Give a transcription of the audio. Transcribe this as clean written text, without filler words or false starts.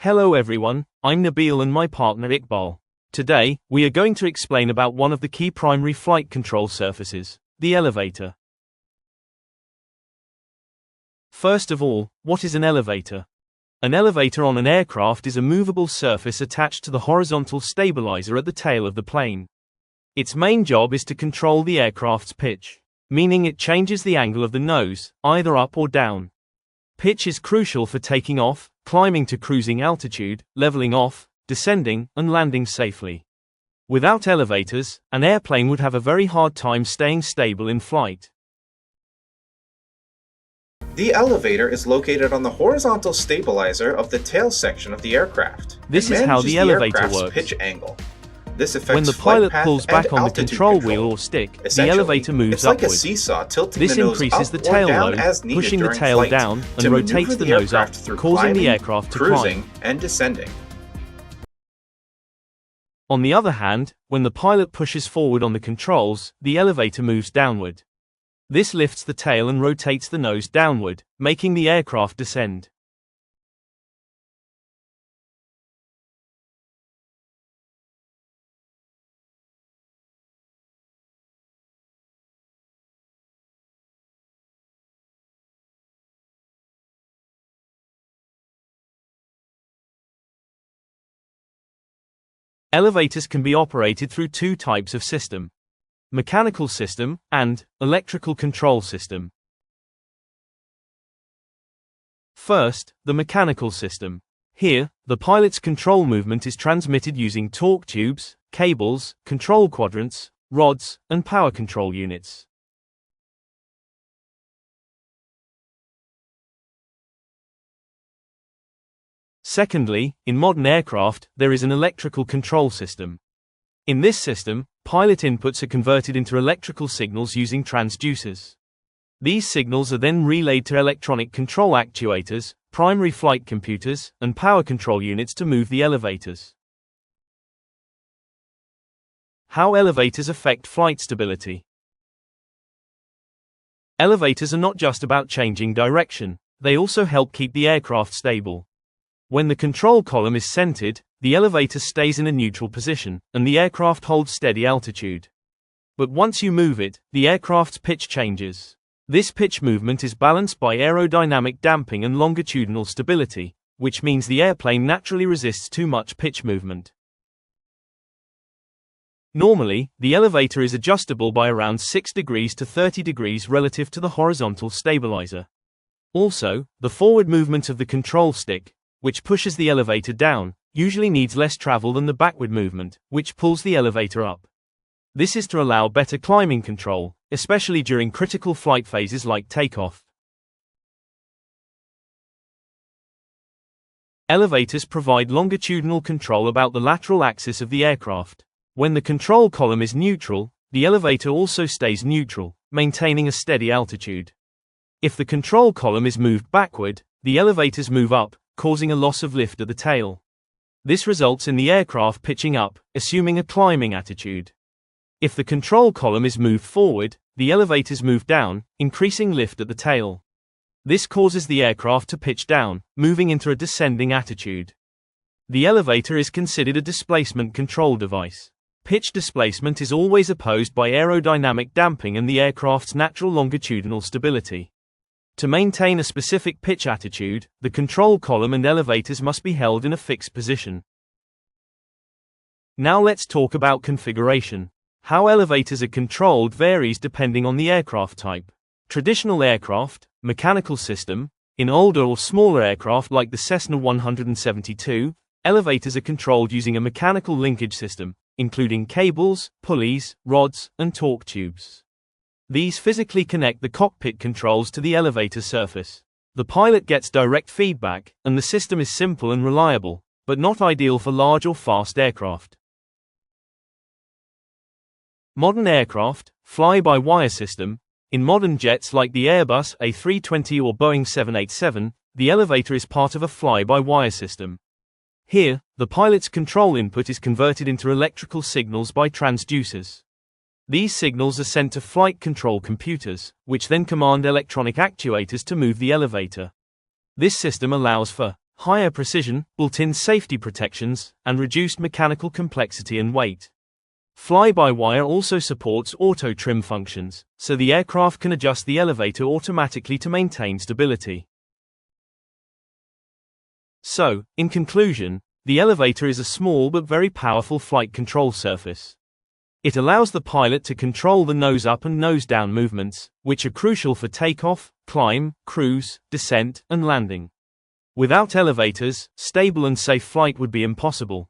Hello everyone, I'm Nabil and my partner Iqbal. Today, we are going to explain about one of the key primary flight control surfaces, the elevator. First of all, what is an elevator? An elevator on an aircraft is a movable surface attached to the horizontal stabilizer at the tail of the plane. Its main job is to control the aircraft's pitch, meaning it changes the angle of the nose, either up or down. Pitch is crucial for taking off, climbing to cruising altitude, leveling off, descending, and landing safely. Without elevators, an airplane would have a very hard time staying stable in flight. The elevator is located on the horizontal stabilizer of the tail section of the aircraft. This is how the elevator works. Pitch angle. This affects when the pilot pulls back on the control wheel or stick, the elevator moves upward. It's like a seesaw, tilting this the nose increases up the tail or down load, as needed pushing the during tail flight down and to rotates the nose up, through causing climbing, the aircraft to cruising, climb. and descending. On the other hand, when the pilot pushes forward on the controls, the elevator moves downward. This lifts the tail and rotates the nose downward, making the aircraft descend. Elevators can be operated through two types of system: mechanical system and electrical control system. First, the mechanical system. Here, the pilot's control movement is transmitted using torque tubes, cables, control quadrants, rods, and power control units. Secondly, in modern aircraft, there is an electrical control system. In this system, pilot inputs are converted into electrical signals using transducers. These signals are then relayed to electronic control actuators, primary flight computers, and power control units to move the elevators. How elevators affect flight stability. Elevators are not just about changing direction, they also help keep the aircraft stable. When the control column is centered, the elevator stays in a neutral position, and the aircraft holds steady altitude. But once you move it, the aircraft's pitch changes. This pitch movement is balanced by aerodynamic damping and longitudinal stability, which means the airplane naturally resists too much pitch movement. Normally, the elevator is adjustable by around 6 degrees to 30 degrees relative to the horizontal stabilizer. Also, the forward movement of the control stick, which pushes the elevator down, usually needs less travel than the backward movement, which pulls the elevator up. This is to allow better climbing control, especially during critical flight phases like takeoff. Elevators provide longitudinal control about the lateral axis of the aircraft. When the control column is neutral, the elevator also stays neutral, maintaining a steady altitude. If the control column is moved backward, the elevators move up, causing a loss of lift at the tail. This results in the aircraft pitching up, assuming a climbing attitude. If the control column is moved forward, the elevators move down, increasing lift at the tail. This causes the aircraft to pitch down, moving into a descending attitude. The elevator is considered a displacement control device. Pitch displacement is always opposed by aerodynamic damping and the aircraft's natural longitudinal stability. To maintain a specific pitch attitude, the control column and elevators must be held in a fixed position. Now let's talk about configuration. How elevators are controlled varies depending on the aircraft type. Traditional aircraft, mechanical system. In older or smaller aircraft like the Cessna 172, elevators are controlled using a mechanical linkage system, including cables, pulleys, rods, and torque tubes. These physically connect the cockpit controls to the elevator surface. The pilot gets direct feedback, and the system is simple and reliable, but not ideal for large or fast aircraft. Modern aircraft, fly-by-wire system. In modern jets like the Airbus A320 or Boeing 787, the elevator is part of a fly-by-wire system. Here, the pilot's control input is converted into electrical signals by transducers. These signals are sent to flight control computers, which then command electronic actuators to move the elevator. This system allows for higher precision, built-in safety protections, and reduced mechanical complexity and weight. Fly-by-wire also supports auto-trim functions, so the aircraft can adjust the elevator automatically to maintain stability. So, in conclusion, the elevator is a small but very powerful flight control surface. It allows the pilot to control the nose-up and nose-down movements, which are crucial for takeoff, climb, cruise, descent, and landing. Without elevators, stable and safe flight would be impossible.